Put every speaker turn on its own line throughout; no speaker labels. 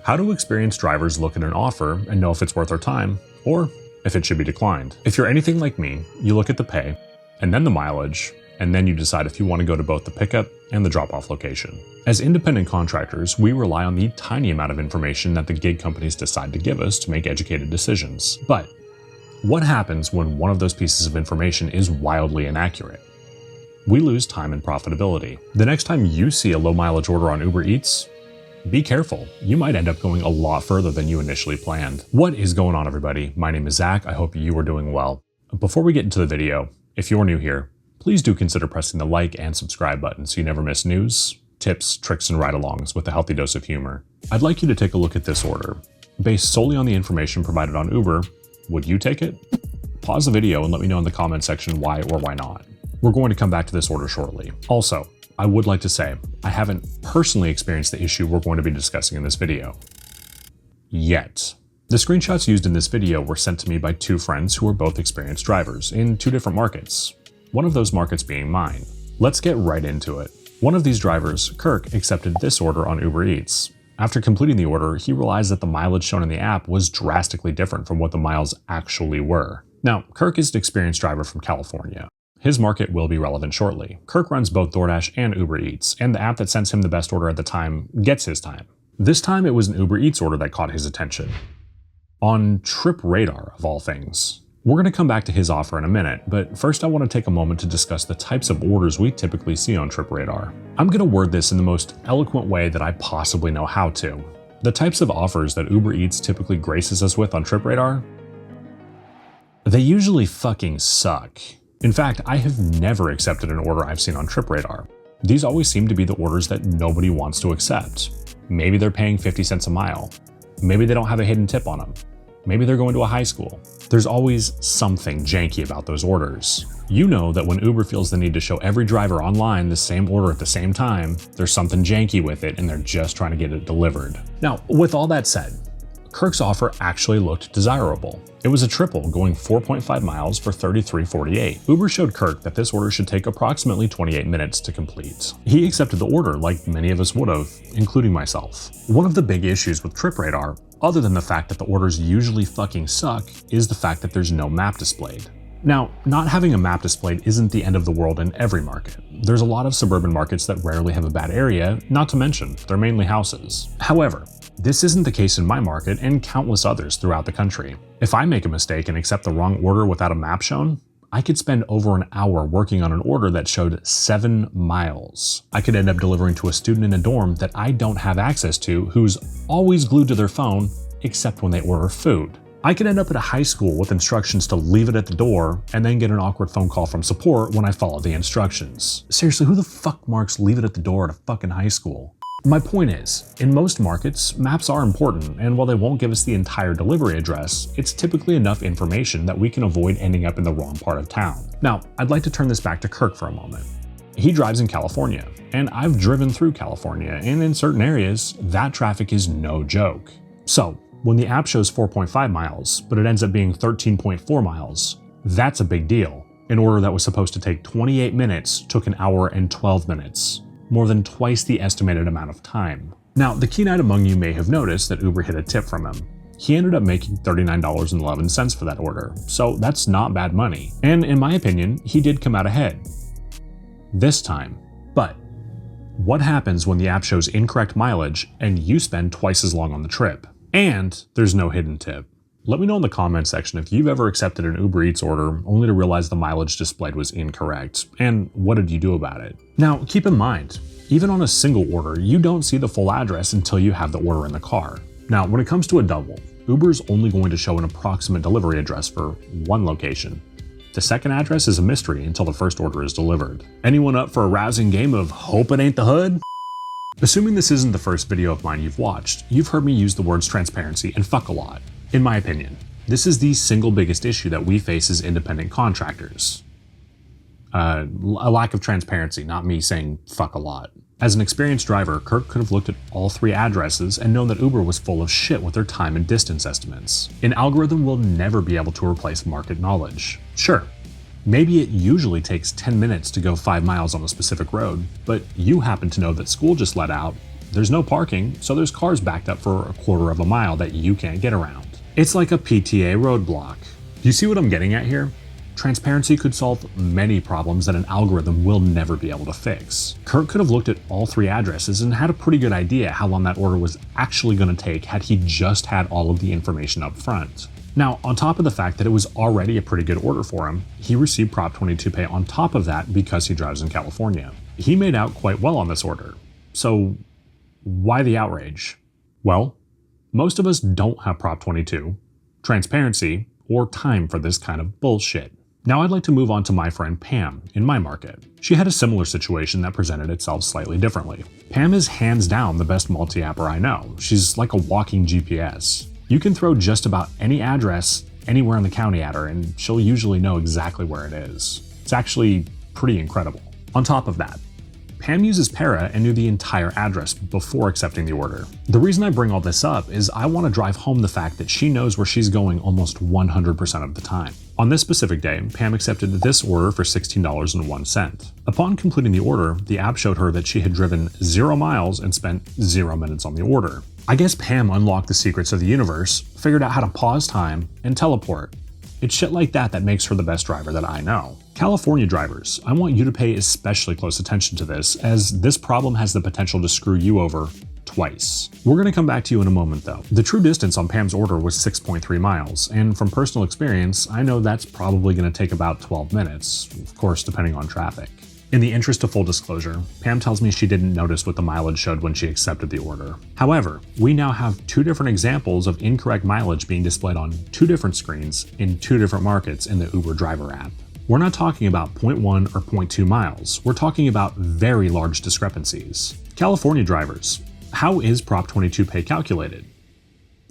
How do experienced drivers look at an offer and know if it's worth their time, or if it should be declined? If you're anything like me, you look at the pay, and then the mileage, and then you decide if you want to go to both the pickup and the drop-off location. As independent contractors, we rely on the tiny amount of information that the gig companies decide to give us to make educated decisions. But what happens when one of those pieces of information is wildly inaccurate? We lose time and profitability. The next time you see a low mileage order on Uber Eats, be careful. You might end up going a lot further than you initially planned. What is going on, everybody? My name is Zach. I hope you are doing well. Before we get into the video, if you're new here, please do consider pressing the like and subscribe button so you never miss news, tips, tricks, and ride-alongs with a healthy dose of humor. I'd like you to take a look at this order. Based solely on the information provided on Uber, would you take it? Pause the video and let me know in the comment section why or why not. We're going to come back to this order shortly. Also, I would like to say, I haven't personally experienced the issue we're going to be discussing in this video. Yet. The screenshots used in this video were sent to me by two friends who are both experienced drivers in two different markets. One of those markets being mine. Let's get right into it. One of these drivers, Kirk, accepted this order on Uber Eats. After completing the order, he realized that the mileage shown in the app was drastically different from what the miles actually were. Now, Kirk is an experienced driver from California. His market will be relevant shortly. Kirk runs both DoorDash and Uber Eats, and the app that sends him the best order at the time gets his time. This time it was an Uber Eats order that caught his attention. On Trip Radar, of all things. We're going to come back to his offer in a minute, but first I want to take a moment to discuss the types of orders we typically see on Trip Radar. I'm going to word this in the most eloquent way that I possibly know how to. The types of offers that Uber Eats typically graces us with on Trip Radar, they usually fucking suck. In fact, I have never accepted an order I've seen on Trip Radar. These always seem to be the orders that nobody wants to accept. Maybe they're paying 50 cents a mile. Maybe they don't have a hidden tip on them. Maybe they're going to a high school. There's always something janky about those orders. You know that when Uber feels the need to show every driver online the same order at the same time, there's something janky with it and they're just trying to get it delivered. Now, with all that said, Kirk's offer actually looked desirable. It was a triple going 4.5 miles for $33.48. Uber showed Kirk that this order should take approximately 28 minutes to complete. He accepted the order like many of us would have, including myself. One of the big issues with Trip Radar, other than the fact that the orders usually fucking suck, is the fact that there's no map displayed. Now, not having a map displayed isn't the end of the world in every market. There's a lot of suburban markets that rarely have a bad area, not to mention, they're mainly houses. However, this isn't the case in my market and countless others throughout the country. If I make a mistake and accept the wrong order without a map shown, I could spend over an hour working on an order that showed 7 miles. I could end up delivering to a student in a dorm that I don't have access to who's always glued to their phone except when they order food. I could end up at a high school with instructions to leave it at the door and then get an awkward phone call from support when I follow the instructions. Seriously, who the fuck marks leave it at the door at a fucking high school? My point is, in most markets, maps are important, and while they won't give us the entire delivery address, it's typically enough information that we can avoid ending up in the wrong part of town. Now, I'd like to turn this back to Kirk for a moment. He drives in California, and I've driven through California, and in certain areas, that traffic is no joke. So, when the app shows 4.5 miles, but it ends up being 13.4 miles, that's a big deal. An order that was supposed to take 28 minutes took an hour and 12 minutes. More than twice the estimated amount of time. Now, the keen-eyed among you may have noticed that Uber hid a tip from him. He ended up making $39.11 for that order, so that's not bad money. And in my opinion, he did come out ahead. This time. But what happens when the app shows incorrect mileage and you spend twice as long on the trip? And there's no hidden tip. Let me know in the comment section if you've ever accepted an Uber Eats order only to realize the mileage displayed was incorrect, and what did you do about it? Now, keep in mind, even on a single order, you don't see the full address until you have the order in the car. Now, when it comes to a double, Uber's only going to show an approximate delivery address for one location. The second address is a mystery until the first order is delivered. Anyone up for a rousing game of hope it ain't the hood? Assuming this isn't the first video of mine you've watched, you've heard me use the words transparency and fuck a lot. In my opinion, this is the single biggest issue that we face as independent contractors. A lack of transparency, not me saying fuck a lot. As an experienced driver, Kirk could have looked at all 3 addresses and known that Uber was full of shit with their time and distance estimates. An algorithm will never be able to replace market knowledge. Sure, maybe it usually takes 10 minutes to go 5 miles on a specific road, but you happen to know that school just let out there's no parking, so there's cars backed up for a quarter of a mile that you can't get around. It's like a PTA roadblock. You see what I'm getting at here? Transparency could solve many problems that an algorithm will never be able to fix. Kurt could have looked at all 3 addresses and had a pretty good idea how long that order was actually going to take had he just had all of the information up front. Now, on top of the fact that it was already a pretty good order for him, he received Prop 22 pay on top of that because he drives in California. He made out quite well on this order. So why the outrage? Well, most of us don't have Prop 22, transparency, or time for this kind of bullshit. Now I'd like to move on to my friend Pam in my market. She had a similar situation that presented itself slightly differently. Pam is hands down the best multi-apper I know. She's like a walking GPS. You can throw just about any address anywhere in the county at her and she'll usually know exactly where it is. It's actually pretty incredible. On top of that, Pam uses Para and knew the entire address before accepting the order. The reason I bring all this up is I want to drive home the fact that she knows where she's going almost 100% of the time. On this specific day, Pam accepted this order for $16.01. Upon completing the order, the app showed her that she had driven 0 miles and spent 0 minutes on the order. I guess Pam unlocked the secrets of the universe, figured out how to pause time, and teleport. It's shit like that that makes her the best driver that I know. California drivers, I want you to pay especially close attention to this, as this problem has the potential to screw you over twice. We're going to come back to you in a moment though. The true distance on Pam's order was 6.3 miles, and from personal experience, I know that's probably going to take about 12 minutes, of course depending on traffic. In the interest of full disclosure, Pam tells me she didn't notice what the mileage showed when she accepted the order. However, we now have 2 different examples of incorrect mileage being displayed on 2 different screens in 2 different markets in the Uber driver app. We're not talking about 0.1 or 0.2 miles, we're talking about very large discrepancies. California drivers, how is Prop 22 pay calculated?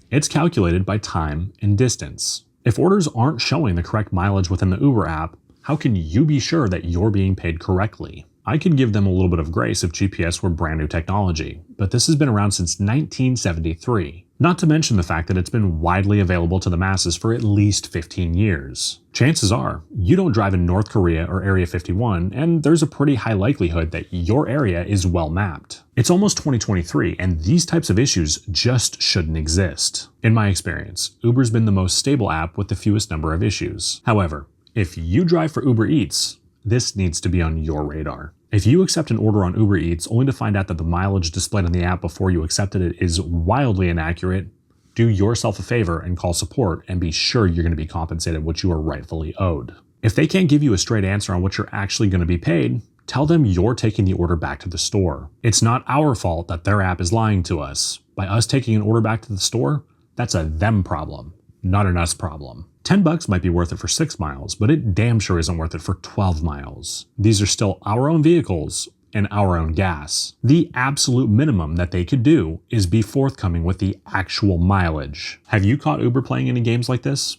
It's calculated by time and distance. If orders aren't showing the correct mileage within the Uber app, how can you be sure that you're being paid correctly? I could give them a little bit of grace if GPS were brand new technology, but this has been around since 1973. Not to mention the fact that it's been widely available to the masses for at least 15 years. Chances are, you don't drive in North Korea or Area 51, and there's a pretty high likelihood that your area is well mapped. It's almost 2023, and these types of issues just shouldn't exist. In my experience, Uber's been the most stable app with the fewest number of issues. However, if you drive for Uber Eats, this needs to be on your radar. If you accept an order on Uber Eats only to find out that the mileage displayed on the app before you accepted it is wildly inaccurate, do yourself a favor and call support and be sure you're going to be compensated what you are rightfully owed. If they can't give you a straight answer on what you're actually going to be paid, tell them you're taking the order back to the store. It's not our fault that their app is lying to us. By us taking an order back to the store, that's a them problem, not an us problem. $10 might be worth it for 6 miles, but it damn sure isn't worth it for 12 miles. These are still our own vehicles and our own gas. The absolute minimum that they could do is be forthcoming with the actual mileage. Have you caught Uber playing any games like this?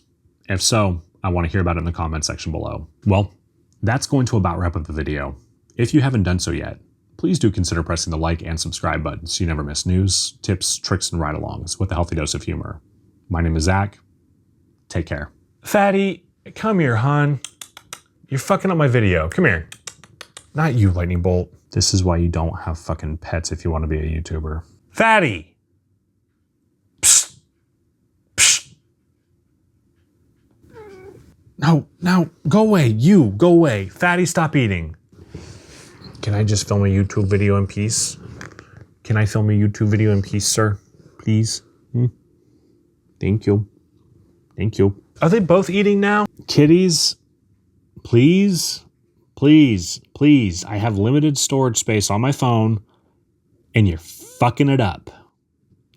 If so, I want to hear about it in the comment section below. Well, that's going to about wrap up the video. If you haven't done so yet, please do consider pressing the like and subscribe buttons so you never miss news, tips, tricks, and ride-alongs with a healthy dose of humor. My name is Zach. Take care. Fatty, come here, hon. You're fucking up my video. Come here. Not you, Lightning Bolt. This is why you don't have fucking pets if you want to be a YouTuber. Fatty! Psst. Psst. No, go away. You, go away. Fatty, stop eating. Can I just film a YouTube video in peace? Can I film a YouTube video in peace, sir? Please? Thank you. Thank you. Are they both eating now? Kitties, please, please, please. I have limited storage space on my phone and you're fucking it up.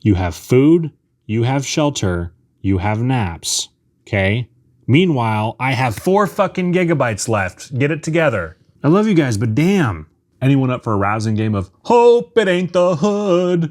You have food, you have shelter, you have naps, okay? Meanwhile, I have 4 fucking gigabytes left. Get it together. I love you guys, but damn. Anyone up for a rousing game of Hope It Ain't the Hood?